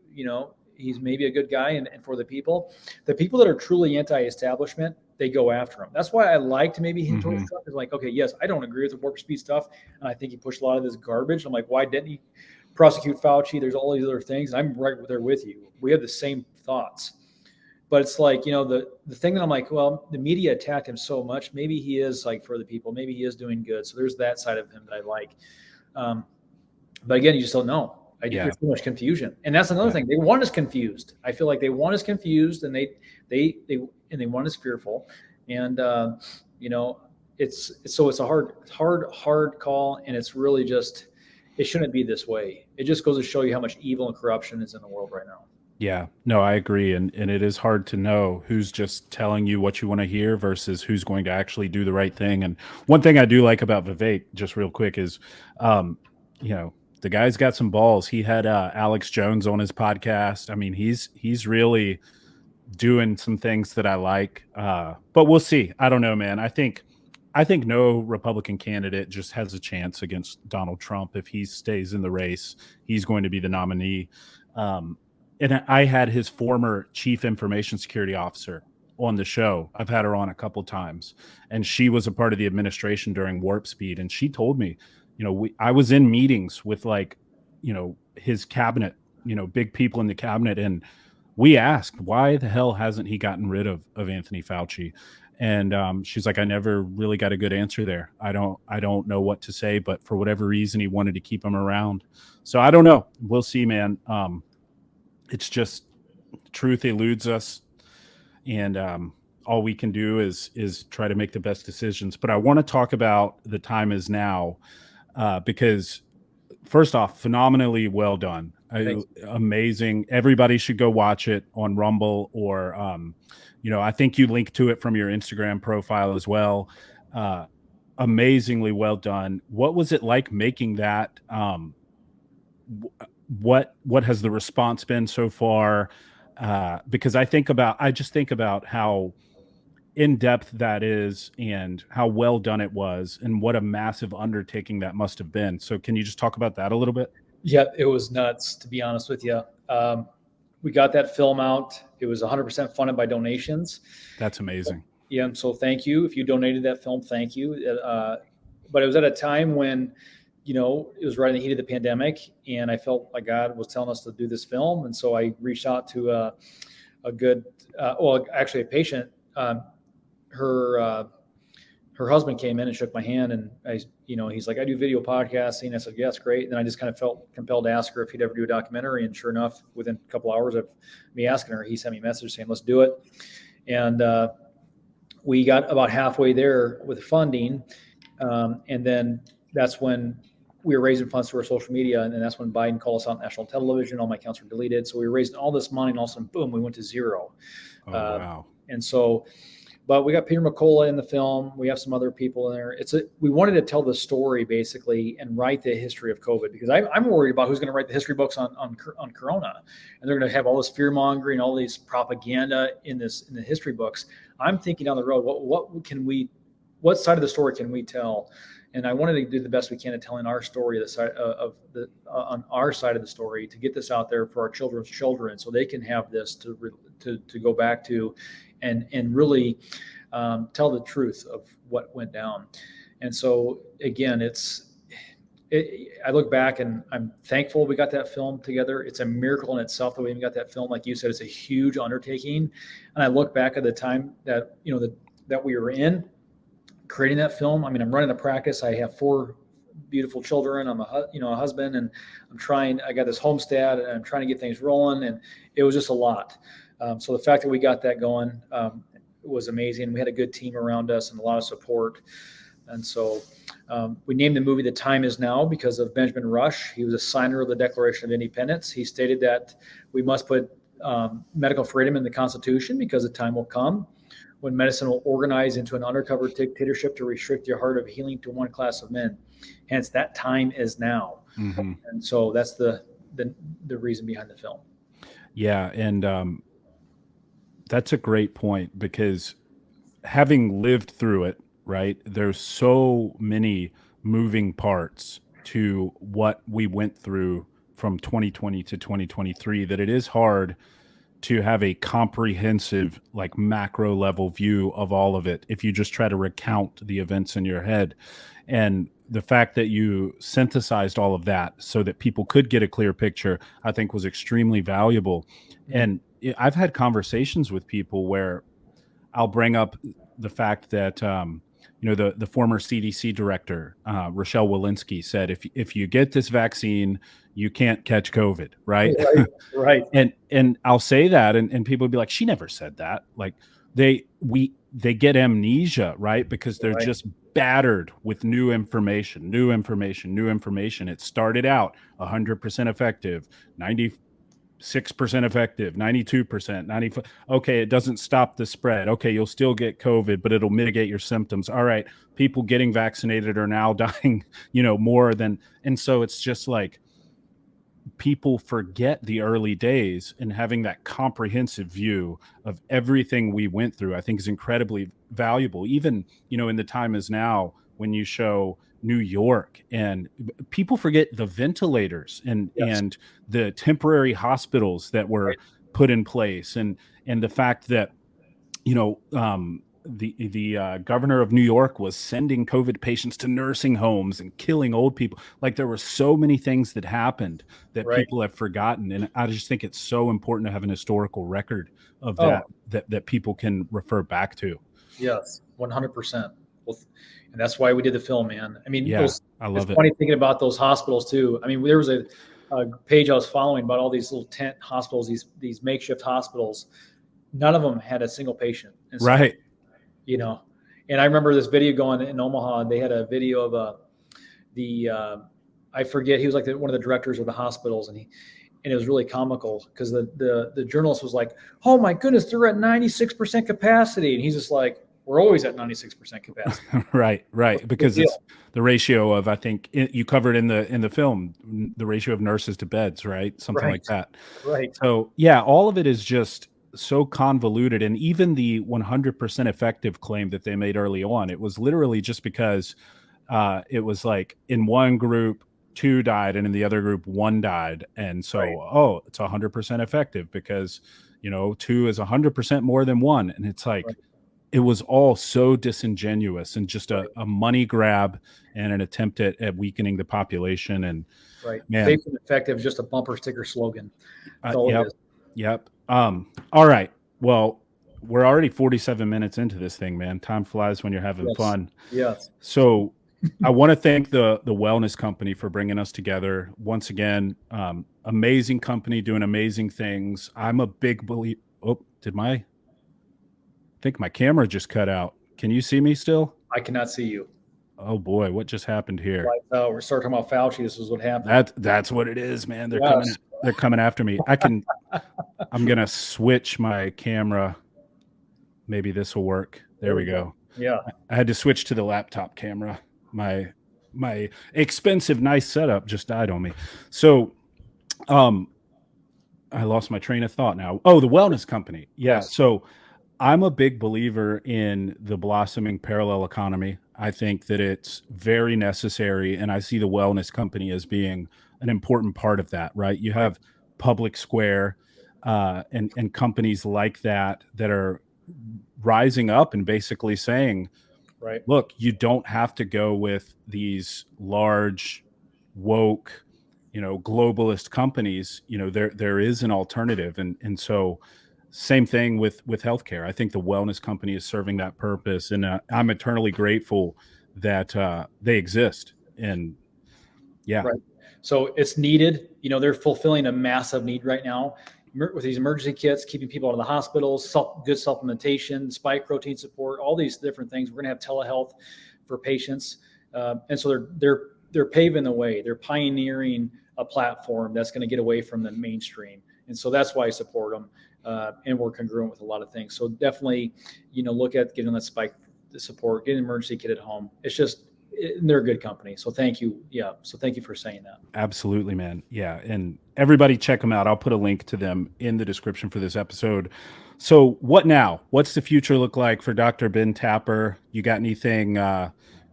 he's maybe a good guy and for the people. The people that are truly anti-establishment, they go after him. That's why I liked maybe him towards Trump. Is like, okay, yes, I don't agree with the warp speed stuff, and I think he pushed a lot of this garbage. I'm like, why didn't he prosecute Fauci? There's all these other things, and I'm right there with you. We have the same thoughts. But it's like, the thing that I'm like, well, the media attacked him so much. Maybe he is like for the people. Maybe he is doing good. So there's that side of him that I like. But again, you just don't know. There's too much confusion, and that's another thing. They want us confused. I feel like they want us confused, and they want us fearful, and it's a hard call, and it's really just, it shouldn't be this way. It just goes to show you how much evil and corruption is in the world right now. Yeah, no, I agree, and it is hard to know who's just telling you what you want to hear versus who's going to actually do the right thing. And one thing I do like about Vivek, just real quick, is the guy's got some balls. He had Alex Jones on his podcast. I mean, he's really doing some things that I like. But we'll see. I don't know, man. I think no Republican candidate just has a chance against Donald Trump. If he stays in the race, he's going to be the nominee. And I had his former chief information security officer on the show. I've had her on a couple times, and she was a part of the administration during Warp Speed. And she told me, I was in meetings with his cabinet, big people in the cabinet. And we asked, why the hell hasn't he gotten rid of Anthony Fauci? And she's like, I never really got a good answer there. I don't know what to say, but for whatever reason, he wanted to keep him around. So I don't know. We'll see, man. It's just truth eludes us. And all we can do is try to make the best decisions. But I want to talk about The Time Is Now. Because first off, phenomenally well done. Amazing. Everybody should go watch it on Rumble or, I think you link to it from your Instagram profile as well. Amazingly well done. What was it like making that? What has the response been so far? Because I just think about how in-depth that is and how well done it was and what a massive undertaking that must have been. So can you just talk about that a little bit? Yeah, it was nuts, to be honest with you. We got that film out. It was 100% funded by donations. That's amazing. Yeah, so thank you. If you donated that film, thank you. But it was at a time when, it was right in the heat of the pandemic, and I felt like God was telling us to do this film. And so I reached out to a patient. Her husband came in and shook my hand, and he's like, I do video podcasting. I said, yes, great. And then I just kind of felt compelled to ask her if he'd ever do a documentary. And sure enough, within a couple hours of me asking her, he sent me a message saying, let's do it. And we got about halfway there with funding. And then that's when we were raising funds through our social media. And then that's when Biden called us on national television. All my accounts were deleted. So we were raising all this money, and all of a sudden, boom, we went to zero. Oh, wow. And so But we got Peter McCullough in the film. We have some other people in there. We wanted to tell the story basically and write the history of COVID, because I'm worried about who's going to write the history books on Corona, and they're going to have all this fear mongering, all these propaganda in the history books. I'm thinking down the road, what side of the story can we tell? And I wanted to do the best we can at telling our story, on our side of the story, to get this out there for our children's children, so they can have this to go back to, and really tell the truth of what went down. And so again, I look back and I'm thankful we got that film together. It's a miracle in itself that we even got that film. Like you said, it's a huge undertaking. And I look back at the time that that we were in creating that film. I mean, I'm running a practice. I have 4 beautiful children. I'm a husband, and I got this homestead, and I'm trying to get things rolling. And it was just a lot. So the fact that we got that going was amazing. We had a good team around us and a lot of support. And so we named the movie The Time Is Now because of Benjamin Rush. He was a signer of the Declaration of Independence. He stated that we must put medical freedom in the Constitution, because the time will come when medicine will organize into an undercover dictatorship to restrict the art of healing to one class of men. Hence, that time is now. Mm-hmm. And so that's the reason behind the film. Yeah, and that's a great point, because having lived through it, right, there's so many moving parts to what we went through from 2020 to 2023 that it is hard to have a comprehensive, like, macro level view of all of it if you just try to recount the events in your head. And the fact that you synthesized all of that so that people could get a clear picture, I think was extremely valuable. And I've had conversations with people where I'll bring up the fact that the former CDC director, Rochelle Walensky, said if you get this vaccine, you can't catch COVID, right? Right. And I'll say that, and people would be like, she never said that. Like, they get amnesia, right? Because they're just battered with new information. It started out 100% effective, 96% effective, 92%, 95%. Okay, it doesn't stop the spread. Okay, you'll still get COVID, but it'll mitigate your symptoms. All right, people getting vaccinated are now dying, more than, and so it's just like, people forget the early days, and having that comprehensive view of everything we went through, I think, is incredibly valuable. Even, in The Time Is Now, when you show New York, and people forget the ventilators and the temporary hospitals that were put in place, and the fact that, the governor of New York was sending COVID patients to nursing homes and killing old people. Like, there were so many things that happened that people have forgotten. And I just think it's so important to have an historical record of that people can refer back to. Yes, 100%. Well, and that's why we did the film, man. I mean, I love it. It's funny thinking about those hospitals too. I mean, there was a page I was following about all these little tent hospitals, these makeshift hospitals. None of them had a single patient inside. Right. And I remember this video going in Omaha. They had a video of I forget, he was like one of the directors of the hospitals, and it was really comical because the journalist was like, "Oh my goodness, they're at 96% capacity," and he's just like, "We're always at 96% capacity." right, because it's the ratio of, I think you covered in the film, the ratio of nurses to beds, right? Something like that. Right. So yeah, all of it is just so convoluted. And even the 100% effective claim that they made early on, it was literally just because it was like, in one group 2 died and in the other group 1 died, and so it's 100% effective because 2 is 100% more than 1. And it's like, it was all so disingenuous and just a money grab and an attempt at weakening the population. And man, safe and effective is just a bumper sticker slogan. That's all it is. Yep. All right. Well, we're already 47 minutes into this thing, man. Time flies when you're having fun. Yes. So I want to thank the Wellness Company for bringing us together once again. Amazing company doing amazing things. I'm a big believer. I think my camera just cut out. Can you see me still? I cannot see you. Oh boy, what just happened here? We're starting talking about Fauci. This is what happened. That's what it is, man. They're coming after me. I'm gonna switch my camera. Maybe this will work. There we go. Yeah. I had to switch to the laptop camera. My expensive, nice setup just died on me. So, I lost my train of thought now. Oh, the wellness company. Yeah. Yes. So I'm a big believer in the blossoming parallel economy. I think that it's very necessary, and I see the wellness company as being an important part of that. Right? You Right. have Public Square, and companies like that that are rising up and basically saying, Right. look, you don't have to go with these large, woke, globalist companies. There is an alternative, and so same thing with healthcare. I think the wellness company is serving that purpose, and I'm eternally grateful that they exist. And yeah, Right. So it's needed. They're fulfilling a massive need right now with these emergency kits, keeping people out of the hospitals, good supplementation, spike protein support, all these different things. We're going to have telehealth for patients, and so they're paving the way. They're pioneering a platform that's going to get away from the mainstream, and so that's why I support them. And we're congruent with a lot of things. So definitely, look at getting that spike support, get an emergency kit at home. It's just they're a good company. So thank you. Yeah. So thank you for saying that. absolutely, man. Yeah, and everybody check them out. I'll put a link to them in the description for this episode. So what now? What's the future look like for Dr. Ben Tapper? You got anything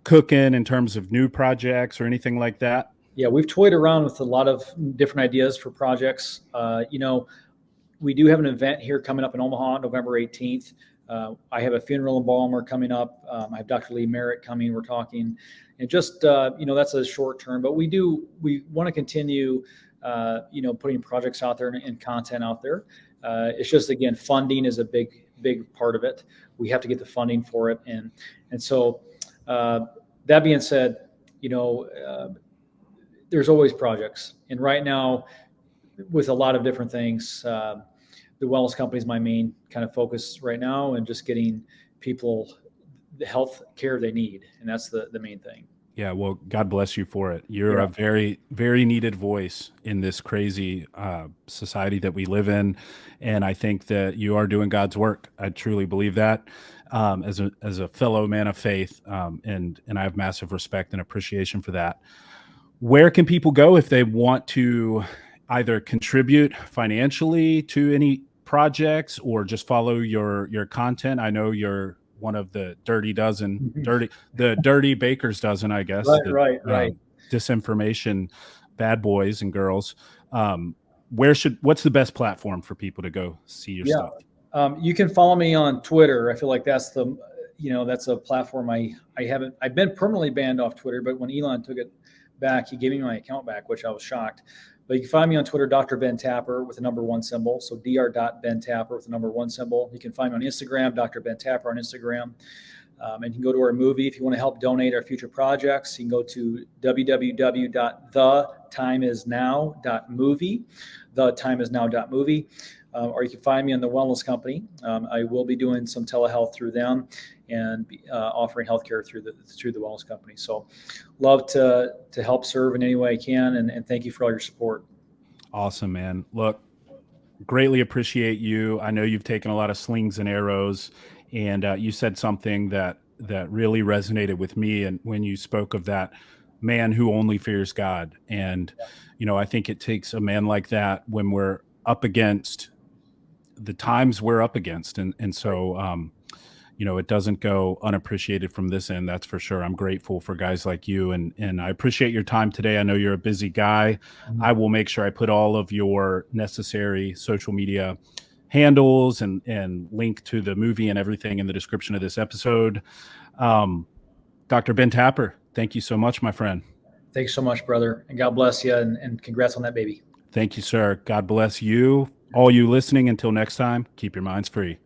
cooking in terms of new projects or anything like that? Yeah, we've toyed around with a lot of different ideas for projects. We do have an event here coming up in Omaha, November 18th. I have a funeral embalmer coming up. I have Dr. Lee Merritt coming. We're talking, and just that's a short term, but we want to continue, putting projects out there and content out there. It's just, again, funding is a big part of it. We have to get the funding for it, and so that being said, there's always projects, and right now, with a lot of different things. The wellness company is my main kind of focus right now, and just getting people the health care they need. And that's the main thing. Yeah, well, God bless you for it. You're Yeah. a very, very needed voice in this crazy society that we live in, and I think that you are doing God's work. I truly believe that, as a fellow man of faith, and I have massive respect and appreciation for that. Where can people go if they want to either contribute financially to any projects or just follow your content? I know you're one of the dirty baker's dozen, I guess, Right, the right, right. disinformation bad boys and girls. What's the best platform for people to go see your Yeah. stuff? You can follow me on Twitter. I feel like that's that's a platform I've been permanently banned off Twitter, but when Elon took it back, he gave me my account back, which I was shocked. But you can find me on Twitter, Dr. Ben Tapper with the number one symbol. So dr.ben Tapper with the number one symbol. You can find me on Instagram, Dr. Ben Tapper on Instagram. And you can go to our movie. If you want to help donate our future projects, you can go to www.thetimeisnow.movie, thetimeisnow.movie. Or you can find me on the Wellness Company. I will be doing some telehealth through them and offering healthcare through the Wellness Company. So, love to help serve in any way I can, and thank you for all your support. Awesome, man. Look, greatly appreciate you. I know you've taken a lot of slings and arrows, and you said something that really resonated with me. And when you spoke of that man who only fears God, and I think it takes a man like that when we're up against the times we're up against, and so it doesn't go unappreciated from this end. That's for sure. I'm grateful for guys like you, and I appreciate your time today. I know you're a busy guy. I will make sure I put all of your necessary social media handles and link to the movie and everything in the description of this episode. Dr. Ben Tapper, thank you so much, my friend. Thanks so much, brother, and God bless you, and congrats on that baby. Thank you, sir. God bless you. All you listening, until next time, keep your minds free.